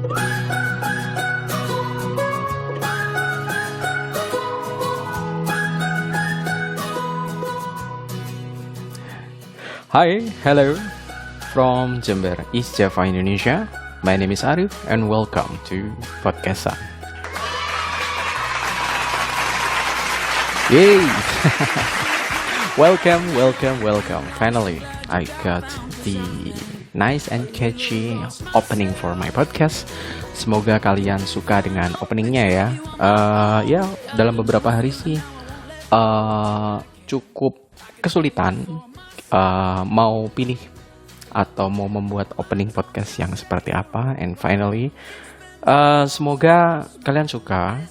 Hi, hello from Jember, East Java, Indonesia. My name is Arif and welcome to Podcastan. Yay! welcome. Finally, I got the nice and catchy opening for my podcast. Semoga kalian suka dengan openingnya ya. Ya, dalam beberapa hari sih cukup kesulitan mau pilih atau mau membuat opening podcast yang seperti apa. And finally, semoga kalian suka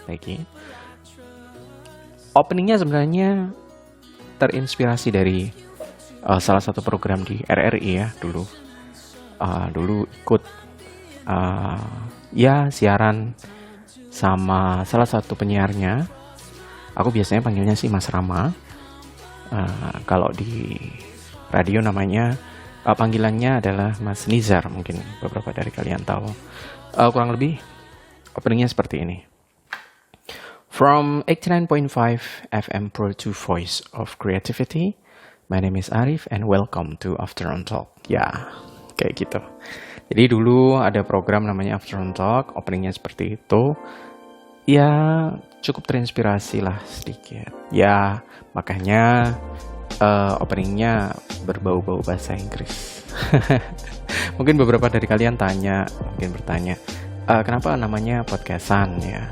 lagi. Openingnya sebenarnya terinspirasi dari salah satu program di RRI ya dulu. Dulu ikut ya siaran sama salah satu penyiarnya. Aku biasanya panggilnya sih Mas Rama. Kalau di radio namanya panggilannya adalah Mas Nizar, mungkin beberapa dari kalian tahu. Kurang lebih openingnya seperti ini. From 89.5 FM Pro 2 Voice of Creativity, my name is Arif and welcome to Afternoon Talk. Ya, kayak gitu. Jadi dulu ada program namanya Afternoon Talk, openingnya seperti itu. Ya, cukup terinspirasi lah sedikit. Ya, makanya openingnya berbau-bau bahasa Inggris. Mungkin beberapa dari kalian bertanya, kenapa namanya Podcastan ya?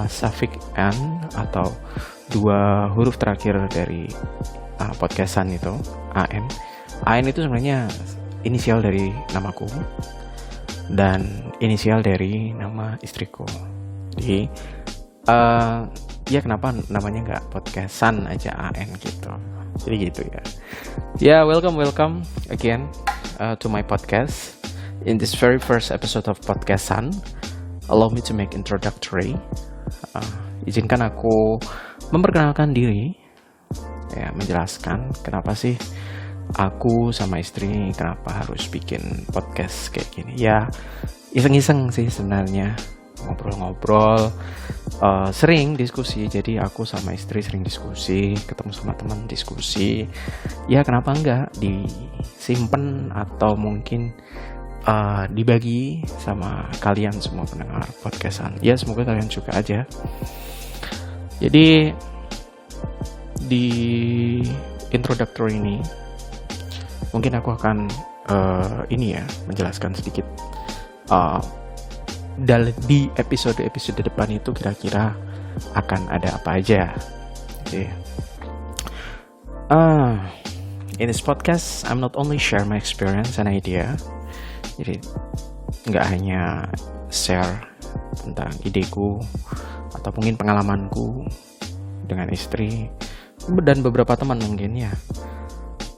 Suffix N atau dua huruf terakhir dari Podcastan itu, AN. AN itu sebenarnya inisial dari namaku dan inisial dari nama istriku. Jadi ya kenapa namanya nggak Podcastan aja AN gitu. Jadi gitu ya. Ya, welcome again to my podcast. In this very first episode of Podcastan, allow me to make introductory. Izinkan aku memperkenalkan diri, ya, menjelaskan kenapa sih aku sama istri kenapa harus bikin podcast kayak gini. Ya, iseng-iseng sih sebenarnya. Ngobrol-ngobrol, sering diskusi. Jadi aku sama istri sering diskusi, ketemu sama teman diskusi. Ya kenapa enggak disimpan atau mungkin dibagi sama kalian semua pendengar podcastan. Ya semoga kalian suka aja. Jadi di introductory ini mungkin aku akan menjelaskan sedikit di episode depan itu kira-kira akan ada apa aja. Jadi, in this podcast, I'm not only share my experience and idea. Jadi nggak hanya share tentang ideku atau mungkin pengalamanku dengan istri dan beberapa teman mungkin ya.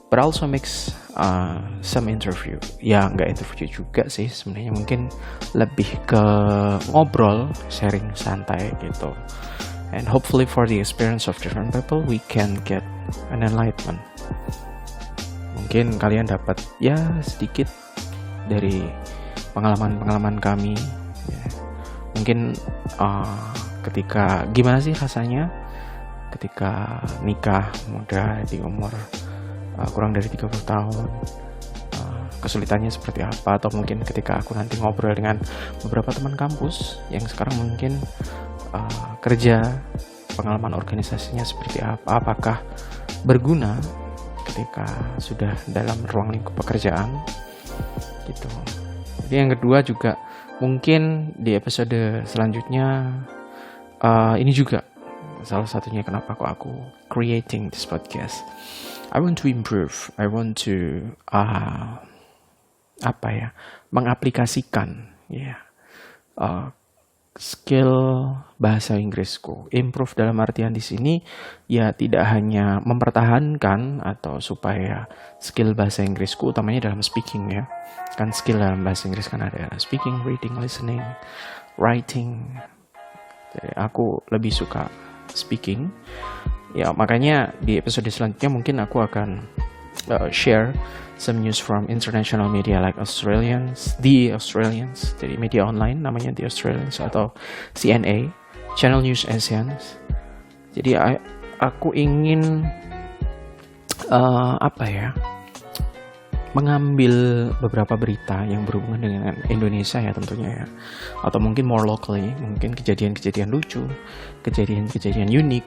But also mix some interview. Ya nggak interview juga sih sebenarnya, mungkin lebih ke ngobrol, sharing santai gitu. And hopefully for the experience of different people, we can get an enlightenment. Mungkin kalian dapat ya sedikit dari pengalaman kami. Ya. Mungkin ketika gimana sih rasanya ketika nikah muda di umur kurang dari 30 tahun, kesulitannya seperti apa, atau mungkin ketika aku nanti ngobrol dengan beberapa teman kampus yang sekarang mungkin kerja, pengalaman organisasinya seperti apa, apakah berguna ketika sudah dalam ruang lingkup pekerjaan gitu. Jadi yang kedua juga mungkin di episode selanjutnya ini juga salah satunya kenapa aku creating this podcast. I want to improve. I want to mengaplikasikan skill bahasa Inggrisku. Improve dalam artian di sini ya tidak hanya mempertahankan atau supaya skill bahasa Inggrisku utamanya dalam speaking ya. Kan skill dalam bahasa Inggris kan ada speaking, reading, listening, writing. Jadi aku lebih suka speaking. Ya makanya di episode selanjutnya mungkin aku akan share some news from international media like The Australians, jadi media online namanya The Australians atau CNA, Channel News Asians. Jadi aku ingin mengambil beberapa berita yang berhubungan dengan Indonesia ya tentunya ya, atau mungkin more locally, mungkin kejadian-kejadian lucu, kejadian-kejadian unik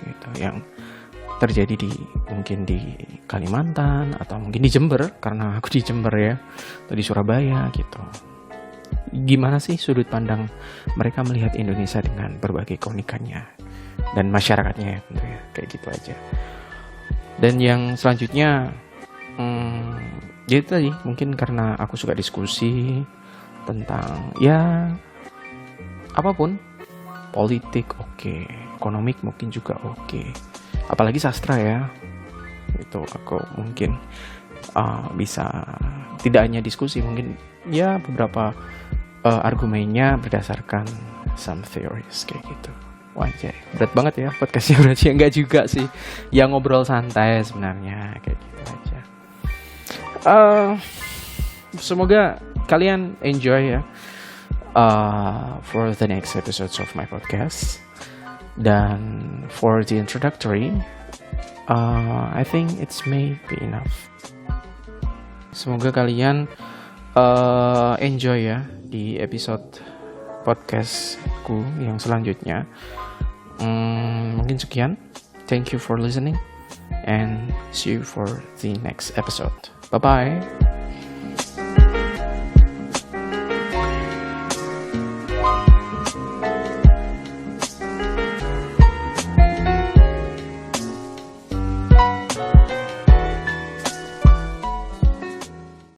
gitu yang terjadi mungkin di Kalimantan atau mungkin di Jember, karena aku di Jember ya, atau di Surabaya gitu. Gimana sih sudut pandang mereka melihat Indonesia dengan berbagai keunikannya dan masyarakatnya ya, tentu ya, kayak gitu aja. Dan yang selanjutnya jadi tadi mungkin karena aku suka diskusi tentang ya apapun, politik oke, ekonomik mungkin juga oke, apalagi sastra ya, itu aku mungkin bisa tidak hanya diskusi, mungkin ya beberapa argumennya berdasarkan some theories kayak gitu. Wajah berat banget ya podcastnya, berarti enggak juga sih, yang ngobrol santai sebenarnya kayak gitu aja. Semoga kalian enjoy ya for the next episodes of my podcast. Dan for the introductory, I think it's maybe enough. Semoga kalian enjoy ya di episode podcastku yang selanjutnya. Mungkin sekian. Thank you for listening and see you for the next episode. Bye bye.